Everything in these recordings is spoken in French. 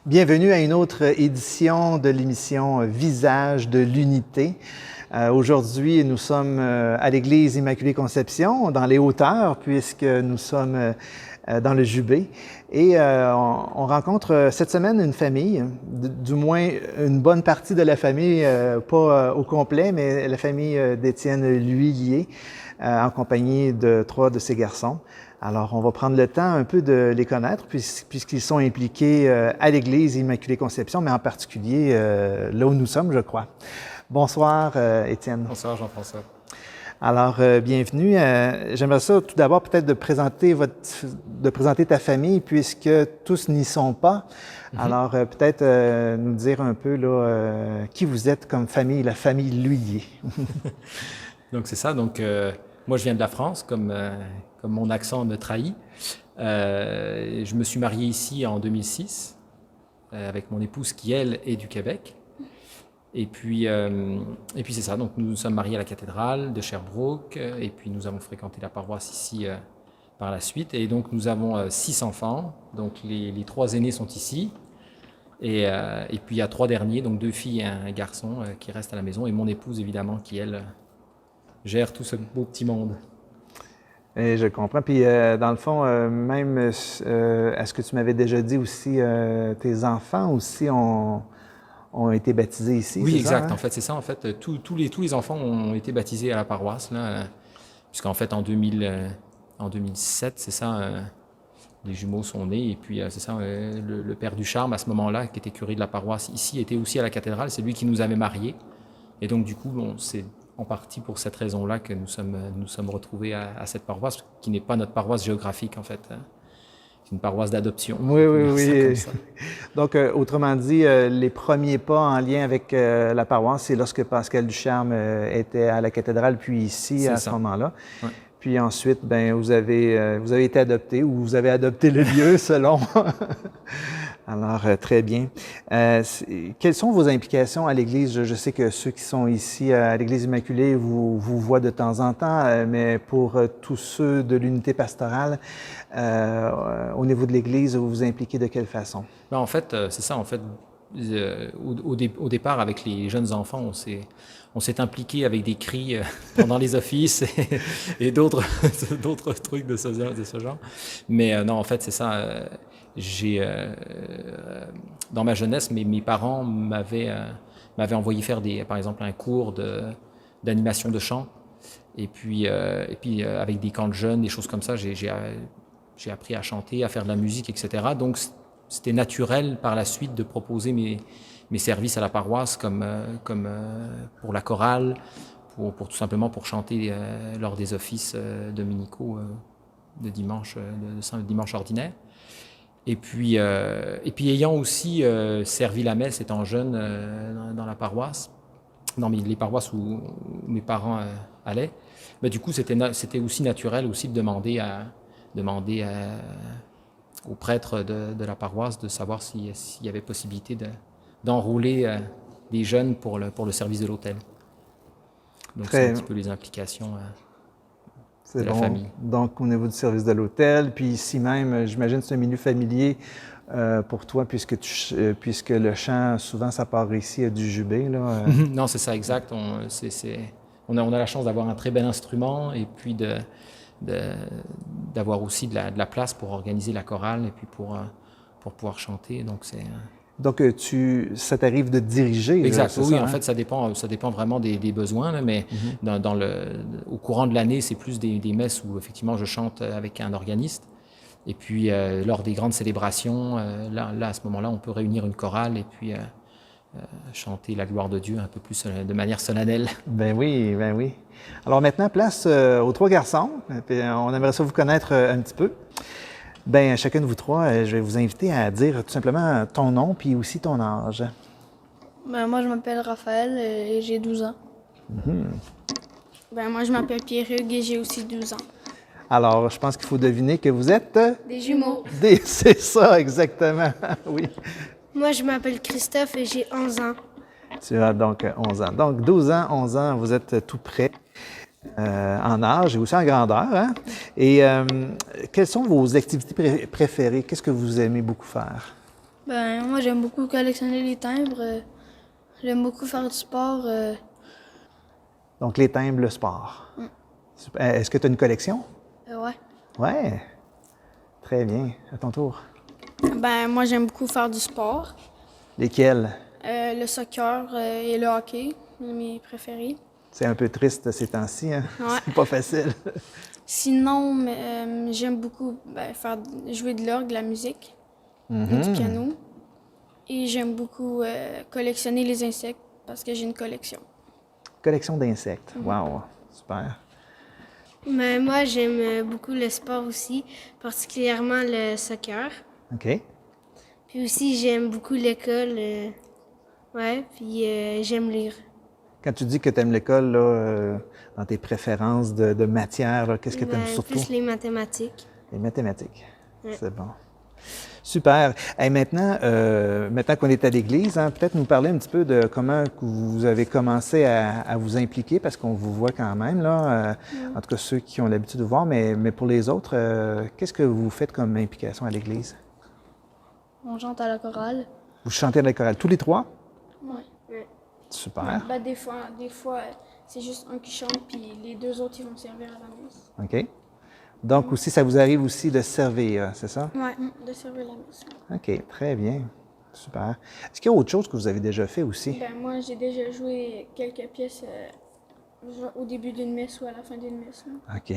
Bienvenue à une autre édition de l'émission Visage de l'unité. Aujourd'hui, nous sommes à l'Église Immaculée Conception, dans les hauteurs, puisque nous sommes dans le Jubé. Et on rencontre cette semaine une famille, du moins une bonne partie de la famille, pas au complet, mais la famille d'Étienne L'Huillier, en compagnie de 3 de ses garçons. Alors, on va prendre le temps un peu de les connaître, puisqu'ils sont impliqués à l'Église Immaculée Conception, mais en particulier là où nous sommes, je crois. Bonsoir, Étienne. Bonsoir, Jean-François. Alors, bienvenue. J'aimerais ça tout d'abord peut-être de présenter ta famille, puisque tous n'y sont pas. Alors, peut-être nous dire un peu là, qui vous êtes comme famille, la famille L'Huillier. Donc, c'est ça. Donc, moi, je viens de la France, comme mon accent me trahit. Je me suis marié ici en 2006 avec mon épouse qui, elle, est du Québec. Et puis c'est ça. Donc, nous nous sommes mariés à la cathédrale de Sherbrooke et puis nous avons fréquenté la paroisse ici par la suite. Et donc, nous avons 6 enfants. Donc, les 3 aînés sont ici. Et puis, il y a 3 derniers, donc 2 filles et un garçon qui restent à la maison. Et mon épouse, évidemment, qui, elle, gère tout ce beau petit monde. Et je comprends. Puis, dans le fond, même, est-ce que tu m'avais déjà dit aussi, tes enfants aussi ont été baptisés ici? Oui, exact. Ça, hein? En fait, c'est ça. En fait, tous les enfants ont été baptisés à la paroisse, là, puisqu'en fait, en 2007, c'est ça, les jumeaux sont nés. Et puis, c'est ça, le père Ducharme, à ce moment-là, qui était curé de la paroisse ici, était aussi à la cathédrale. C'est lui qui nous avait mariés. Et donc, du coup, c'est en partie pour cette raison-là que nous sommes retrouvés à cette paroisse, qui n'est pas notre paroisse géographique, en fait. C'est une paroisse d'adoption. Oui. Donc, autrement dit, les premiers pas en lien avec la paroisse, c'est lorsque Pascal Ducharme était à la cathédrale, puis ici, à ce moment-là. Ouais. Puis ensuite, ben, vous avez été adopté, ou vous avez adopté le lieu, selon. Alors, très bien. Quelles sont vos implications à l'Église? Je sais que ceux qui sont ici à l'Église Immaculée vous voient de temps en temps, mais pour tous ceux de l'unité pastorale, au niveau de l'Église, vous vous impliquez de quelle façon? Ben, en fait, c'est ça. En fait, au départ, avec les jeunes enfants, on s'est impliqué avec des cris pendant les offices et d'autres trucs de ce genre. Mais non, en fait, c'est ça. Dans ma jeunesse, mes parents m'avaient envoyé faire par exemple un cours d'animation de chant. Et puis avec des camps de jeunes, des choses comme ça, j'ai appris à chanter, à faire de la musique, etc. Donc, c'était naturel par la suite de proposer mes services à la paroisse comme pour la chorale, pour tout simplement pour chanter lors des offices dominicaux de dimanche ordinaire. Et puis ayant aussi servi la messe étant jeune dans la paroisse, dans les paroisses où mes parents allaient, ben, du coup c'était aussi naturel aussi de demander aux prêtres de la paroisse de savoir s'il y avait possibilité d'enrôler des jeunes pour le service de l'autel. Donc c'est un petit peu les implications de la famille. Donc au niveau du service de l'autel, puis ici même, j'imagine que c'est un milieu familier pour toi, puisque le chant, souvent ça part ici du Jubé. Là. Non, c'est ça, exact. On a la chance d'avoir un très bel instrument et puis d'avoir aussi de la place pour organiser la chorale et puis pour pouvoir chanter. Donc, ça t'arrive de diriger. Exact, là, oui, ça, en fait, ça dépend vraiment des besoins, là, mais au courant de l'année, c'est plus des messes où effectivement je chante avec un organiste. Et puis, lors des grandes célébrations, là, à ce moment-là, on peut réunir une chorale et puis chanter la gloire de Dieu un peu plus de manière solennelle. Ben oui. Alors maintenant, place aux 3 garçons. Puis on aimerait ça vous connaître un petit peu. Ben chacun de vous 3, je vais vous inviter à dire tout simplement ton nom puis aussi ton âge. Ben, moi, je m'appelle Raphaël et j'ai 12 ans. Ben, moi, je m'appelle Pierre-Hugues et j'ai aussi 12 ans. Alors, je pense qu'il faut deviner que vous êtes... Des jumeaux. C'est ça, exactement, oui. Moi, je m'appelle Christophe et j'ai 11 ans. Tu as donc 11 ans. Donc, 12 ans, 11 ans, vous êtes tout près en âge et aussi en grandeur. Hein? Et quelles sont vos activités préférées? Qu'est-ce que vous aimez beaucoup faire? Ben, moi, j'aime beaucoup collectionner les timbres. J'aime beaucoup faire du sport. Donc, les timbres, le sport. Super. Est-ce que tu as une collection? Ouais. Ouais. Très bien. À ton tour. Ben, moi, j'aime beaucoup faire du sport. Lesquels? Le soccer et le hockey, mes préférés. C'est un peu triste ces temps-ci, hein? Ouais. C'est pas facile. Sinon, j'aime beaucoup jouer de l'orgue, de la musique, du piano. Et j'aime beaucoup collectionner les insectes parce que j'ai une collection. Collection d'insectes. Wow. Super. Mais moi, j'aime beaucoup le sport aussi, particulièrement le soccer. OK. Puis aussi, j'aime beaucoup l'école. Puis j'aime lire. Quand tu dis que tu aimes l'école, là, dans tes préférences de matière, là, qu'est-ce que tu aimes Ben, surtout? plus les mathématiques. Les mathématiques. Ouais. C'est bon. Super. Et maintenant, maintenant qu'on est à l'église, hein, peut-être nous parler un petit peu de comment que vous avez commencé à vous impliquer, parce qu'on vous voit quand même, là, en tout cas ceux qui ont l'habitude de voir, mais pour les autres, qu'est-ce que vous faites comme implication à l'église? On chante à la chorale. Vous chantez à la chorale tous les trois? Ouais. Super. Ben, des fois c'est juste un qui chante, puis les deux autres, ils vont servir à la messe. OK. Donc aussi, ça vous arrive aussi de servir, c'est ça? Ouais, de servir la messe. OK, très bien. Super. Est-ce qu'il y a autre chose que vous avez déjà fait aussi? Ben, moi, j'ai déjà joué quelques pièces au début d'une messe ou à la fin d'une messe. Là. OK.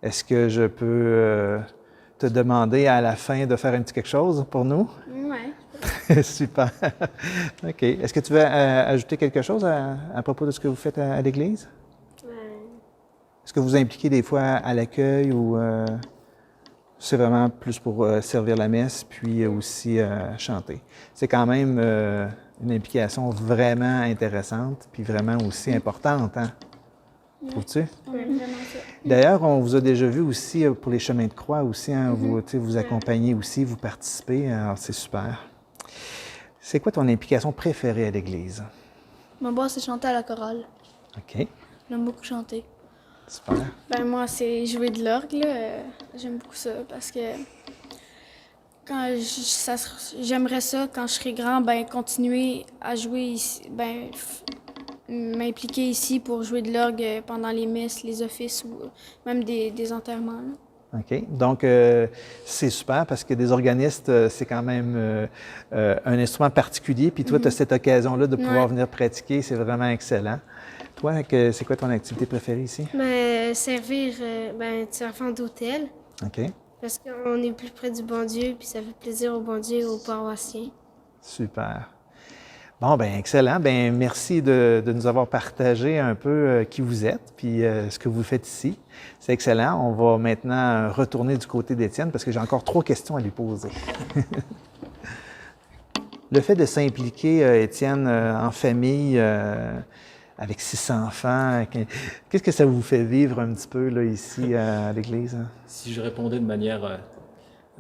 Est-ce que je peux te demander à la fin de faire un petit quelque chose pour nous? Ouais. Super. OK. Est-ce que tu veux ajouter quelque chose à propos de ce que vous faites à l'Église? Est-ce que vous vous impliquez des fois à l'accueil ou c'est vraiment plus pour servir la messe puis aussi chanter? C'est quand même une implication vraiment intéressante puis vraiment aussi importante, hein? Trouves-tu? Ouais, vraiment ça. D'ailleurs, on vous a déjà vu aussi pour les chemins de croix aussi, hein? Vous, tu sais, vous accompagnez aussi, vous participez, alors c'est super. C'est quoi ton implication préférée à l'Église? Mon boss, c'est chanter à la chorale. OK, J'aime beaucoup chanter. super. Ben, moi, c'est jouer de l'orgue. Là. J'aime beaucoup ça parce que j'aimerais ça, quand je serai grand, ben, continuer à jouer ici, ben, m'impliquer ici pour jouer de l'orgue pendant les messes, les offices ou même des enterrements. Là. OK. Donc, c'est super parce que des organistes, c'est quand même un instrument particulier. Puis toi, tu as cette occasion-là de pouvoir venir pratiquer. C'est vraiment excellent. Toi, c'est quoi ton activité préférée ici? Mais servir, servant d'hôtel, OK. parce qu'on est plus près du bon Dieu, puis ça fait plaisir au bon Dieu et aux paroissiens. Super. Bon, bien, excellent. Bien, merci de nous avoir partagé un peu qui vous êtes, puis ce que vous faites ici. C'est excellent. On va maintenant retourner du côté d'Étienne parce que j'ai encore 3 questions à lui poser. Le fait de s'impliquer, Étienne, en famille, avec 6 enfants, qu'est-ce que ça vous fait vivre un petit peu là, ici à l'Église? Si je répondais de manière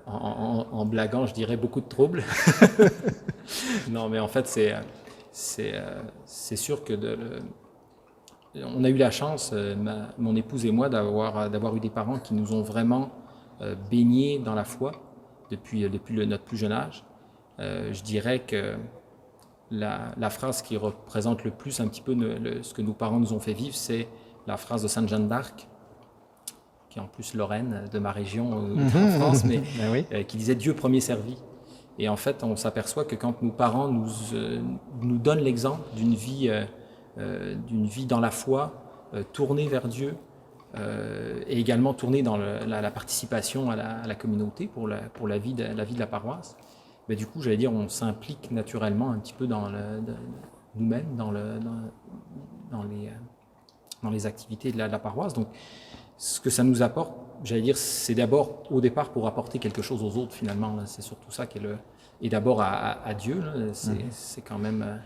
en blaguant, je dirais beaucoup de troubles. Non, mais en fait, c'est sûr que on a eu la chance, mon épouse et moi, d'avoir eu des parents qui nous ont vraiment baignés dans la foi depuis notre plus jeune âge. Je dirais que la phrase qui représente le plus un petit peu ce que nos parents nous ont fait vivre, c'est la phrase de Sainte Jeanne d'Arc, qui est en plus Lorraine, de ma région en France, mais Ben oui. qui disait « Dieu premier servi ». Et en fait, on s'aperçoit que quand nos parents nous donnent l'exemple d'une vie dans la foi, tournée vers Dieu, et également tournée dans la participation à la communauté pour la vie de la paroisse, ben, du coup, j'allais dire, on s'implique naturellement un petit peu nous-mêmes dans les activités de la paroisse. Donc, ce que ça nous apporte, j'allais dire, c'est d'abord au départ pour apporter quelque chose aux autres finalement. Là. C'est surtout ça qui est et d'abord à Dieu. Là. C'est quand même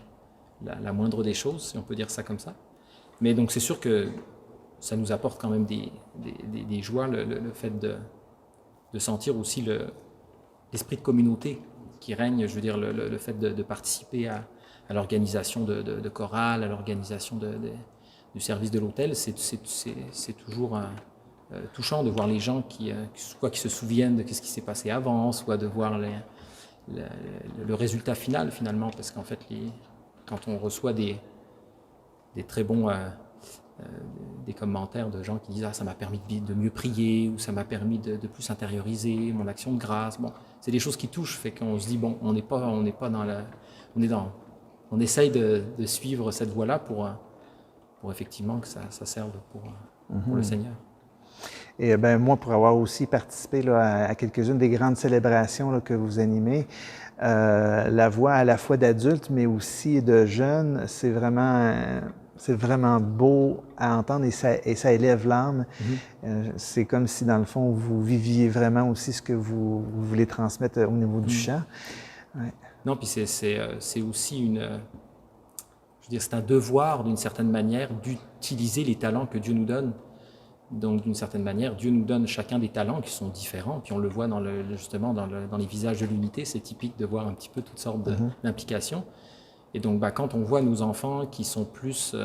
la moindre des choses, si on peut dire ça comme ça. Mais donc c'est sûr que ça nous apporte quand même des joies, le fait de sentir aussi l'esprit de communauté qui règne, je veux dire, le fait de participer à l'organisation de chorale, à l'organisation du service de l'hôtel, c'est toujours touchant de voir les gens soit qui se souviennent de ce qui s'est passé avant, soit de voir le résultat final finalement, parce qu'en fait, quand on reçoit des très bons des commentaires de gens qui disent ça m'a permis de mieux prier, ou ça m'a permis de plus intérioriser mon action de grâce. Bon, c'est des choses qui touchent, fait qu'on se dit bon, on n'est pas dans la, on essaye de suivre cette voie-là pour effectivement que ça serve pour le Seigneur. Et moi, pour avoir aussi participé là, à quelques-unes des grandes célébrations là, que vous animez, la voix à la fois d'adultes, mais aussi de jeunes, c'est vraiment beau à entendre et ça élève l'âme. C'est comme si, dans le fond, vous viviez vraiment aussi ce que vous voulez transmettre au niveau du chant. Ouais. Non, puis c'est aussi je veux dire, c'est un devoir, d'une certaine manière, d'utiliser les talents que Dieu nous donne. Donc, d'une certaine manière, Dieu nous donne chacun des talents qui sont différents. Puis on le voit justement dans les visages de l'unité. C'est typique de voir un petit peu toutes sortes d'implications. Et donc, quand on voit nos enfants qui sont plus,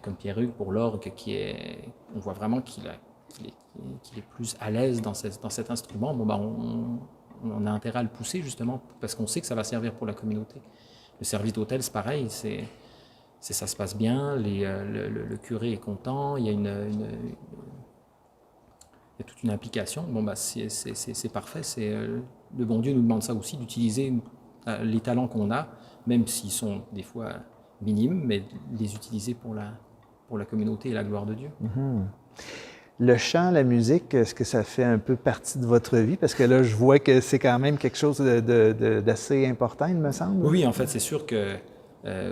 comme Pierre-Hugues pour l'orgue, on voit vraiment qu'il est plus à l'aise dans cet instrument, on a intérêt à le pousser justement parce qu'on sait que ça va servir pour la communauté. Le service d'hôtel, c'est pareil, ça se passe bien, le curé est content, il y a toute une implication. C'est parfait. Le bon Dieu nous demande ça aussi, d'utiliser les talents qu'on a, même s'ils sont des fois minimes, mais les utiliser pour la communauté et la gloire de Dieu. Le chant, la musique, est-ce que ça fait un peu partie de votre vie? Parce que là, je vois que c'est quand même quelque chose d'assez important, il me semble. Oui, en fait, c'est sûr que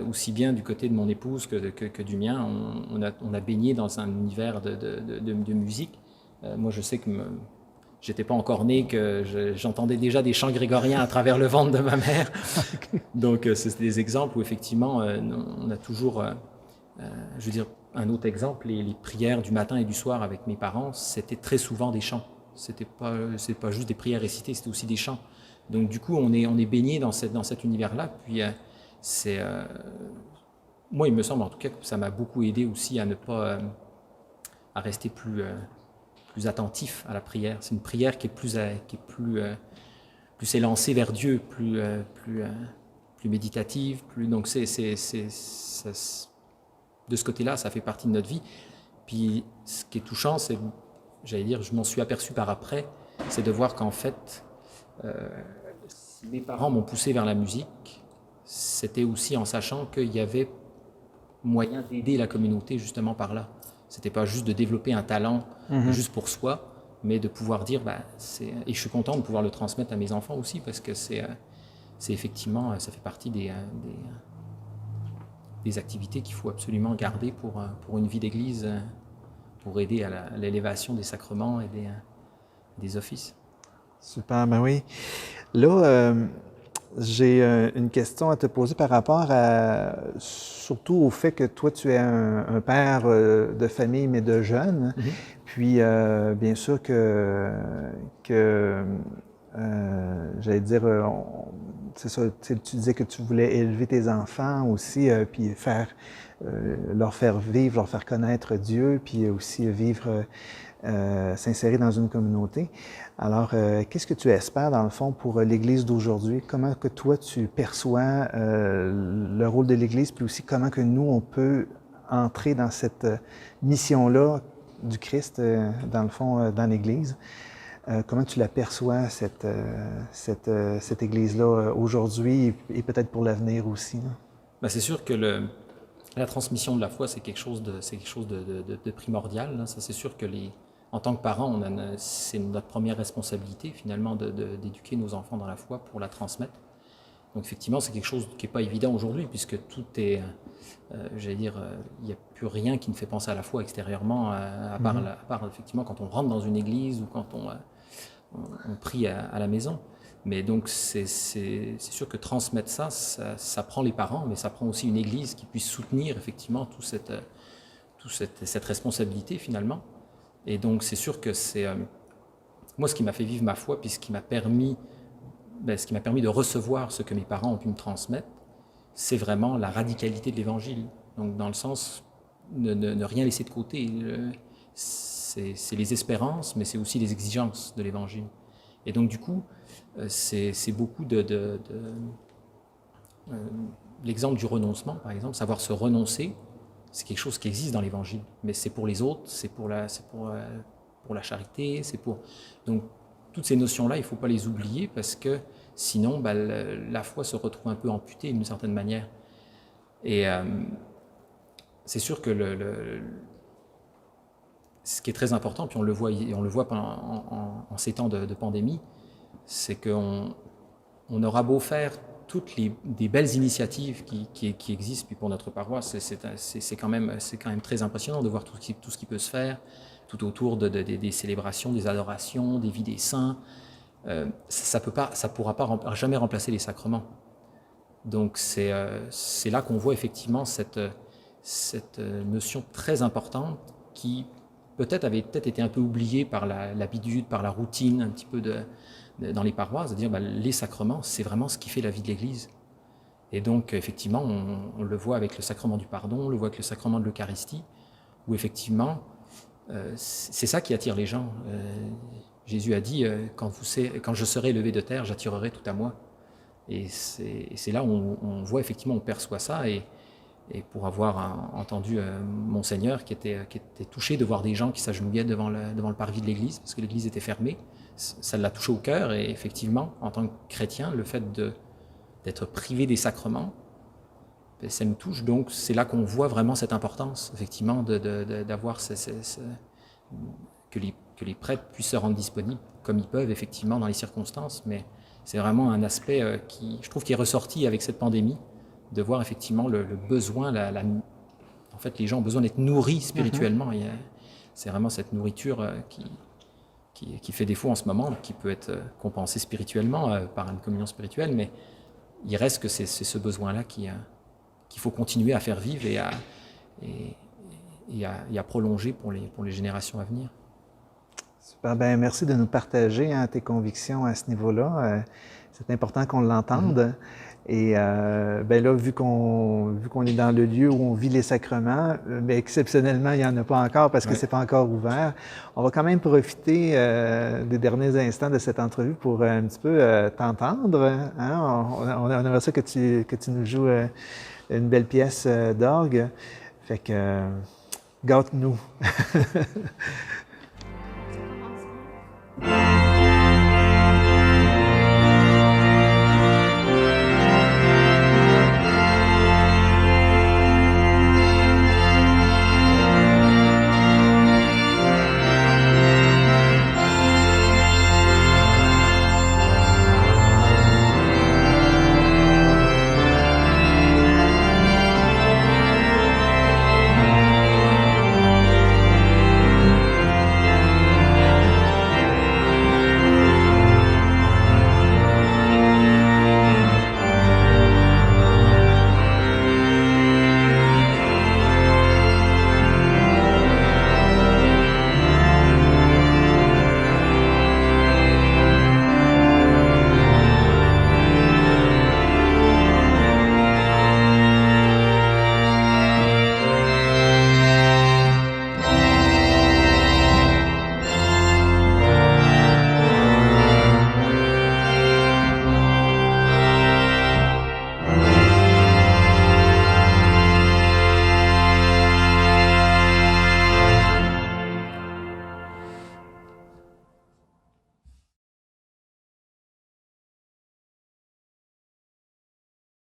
aussi bien du côté de mon épouse que du mien, on a baigné dans un univers de musique. Moi, je sais que j'étais pas encore né, que j'entendais déjà des chants grégoriens à travers le ventre de ma mère. Donc, c'est des exemples où effectivement, on a toujours, je veux dire, un autre exemple, les prières du matin et du soir avec mes parents, c'était très souvent des chants. C'est pas juste des prières récitées, c'était aussi des chants. Donc, du coup, on est baigné dans cet univers-là. Puis, moi, il me semble en tout cas que ça m'a beaucoup aidé aussi à ne pas à rester plus attentif à la prière. C'est une prière qui est plus élancée vers Dieu, plus méditative, donc de ce côté-là, ça fait partie de notre vie. Puis ce qui est touchant, c'est, j'allais dire, je m'en suis aperçu par après, c'est de voir qu'en fait, si mes parents m'ont poussé vers la musique, c'était aussi en sachant qu'il y avait moyen d'aider la communauté justement par là. C'était pas juste de développer un talent juste pour soi, mais de pouvoir dire, et je suis content de pouvoir le transmettre à mes enfants aussi, parce que c'est effectivement, ça fait partie des activités qu'il faut absolument garder pour une vie d'église, pour aider à l'élévation des sacrements et des offices. Super, ben oui. Là, j'ai une question à te poser par rapport surtout au fait que toi, tu es un père de famille, mais de jeunes. Puis, bien sûr que j'allais dire, c'est ça, tu disais que tu voulais élever tes enfants aussi, puis leur faire vivre, leur faire connaître Dieu, puis aussi vivre, s'insérer dans une communauté. Alors, qu'est-ce que tu espères, dans le fond, pour l'Église d'aujourd'hui? Comment que toi, tu perçois le rôle de l'Église, puis aussi comment que nous, on peut entrer dans cette mission-là du Christ, dans le fond, dans l'Église? Comment tu la perçois, cette Église-là, aujourd'hui et peut-être pour l'avenir aussi? C'est sûr que la transmission de la foi, c'est quelque chose de primordial. Là. Ça, c'est sûr que en tant que parents, c'est notre première responsabilité, finalement, d'éduquer nos enfants dans la foi pour la transmettre. Donc, effectivement, c'est quelque chose qui n'est pas évident aujourd'hui, puisque tout est, j'allais dire, il n'y a plus rien qui ne fait penser à la foi extérieurement, à part effectivement, quand on rentre dans une église ou quand on prie à la maison. Mais donc, c'est sûr que transmettre ça prend les parents, mais ça prend aussi une église qui puisse soutenir, effectivement, toute cette responsabilité, finalement. Et donc, c'est sûr que c'est moi ce qui m'a fait vivre ma foi, puis ce qui m'a permis de recevoir ce que mes parents ont pu me transmettre, c'est vraiment la radicalité de l'Évangile. Donc, dans le sens, ne rien laisser de côté. C'est les espérances, mais c'est aussi les exigences de l'Évangile. Et donc du coup, c'est beaucoup l'exemple du renoncement, par exemple, savoir se renoncer, c'est quelque chose qui existe dans l'Évangile, mais c'est pour les autres, c'est pour la charité, donc toutes ces notions-là, il ne faut pas les oublier parce que sinon, la foi se retrouve un peu amputée d'une certaine manière. Et c'est sûr que ce qui est très important, puis on le voit en ces temps de pandémie, c'est qu'on aura beau faire toutes des belles initiatives qui existent puis pour notre paroisse, c'est quand même très impressionnant de voir tout ce qui peut se faire tout autour des célébrations, des adorations, des vies des saints. Ça pourra jamais remplacer les sacrements. Donc c'est là qu'on voit effectivement cette notion très importante qui peut-être avait été un peu oubliée par l'habitude, par la routine un petit peu dans les paroisses, c'est-à-dire les sacrements, c'est vraiment ce qui fait la vie de l'Église. Et donc effectivement, on le voit avec le sacrement du pardon, on le voit avec le sacrement de l'Eucharistie, où effectivement, c'est ça qui attire les gens. Jésus a dit quand je serai levé de terre, j'attirerai tout à moi. Et c'est là où on voit effectivement, on perçoit ça. Et pour avoir entendu Monseigneur qui était touché de voir des gens qui s'agenouillaient devant le parvis de l'église, parce que l'église était fermée, ça l'a touché au cœur. Et effectivement, en tant que chrétien, le fait d'être privé des sacrements, ça nous touche. Donc c'est là qu'on voit vraiment cette importance, effectivement, d'avoir que les prêtres puissent se rendre disponibles comme ils peuvent, effectivement, dans les circonstances. Mais c'est vraiment un aspect je trouve qui est ressorti avec cette pandémie, de voir effectivement le besoin, en fait les gens ont besoin d'être nourris spirituellement. C'est vraiment cette nourriture qui fait défaut en ce moment, qui peut être compensée spirituellement par une communion spirituelle, mais il reste que c'est ce besoin-là qu'il faut continuer à faire vivre et à prolonger pour les générations à venir. Super, merci de nous partager tes convictions à ce niveau-là. C'est important qu'on l'entende. Et là, vu qu'on est dans le lieu où on vit les sacrements, exceptionnellement, il n'y en a pas encore parce que c'est pas encore ouvert. On va quand même profiter des derniers instants de cette entrevue pour un petit peu t'entendre. Hein? On aimerait ça que tu nous joues une belle pièce d'orgue. Fait que gâte-nous.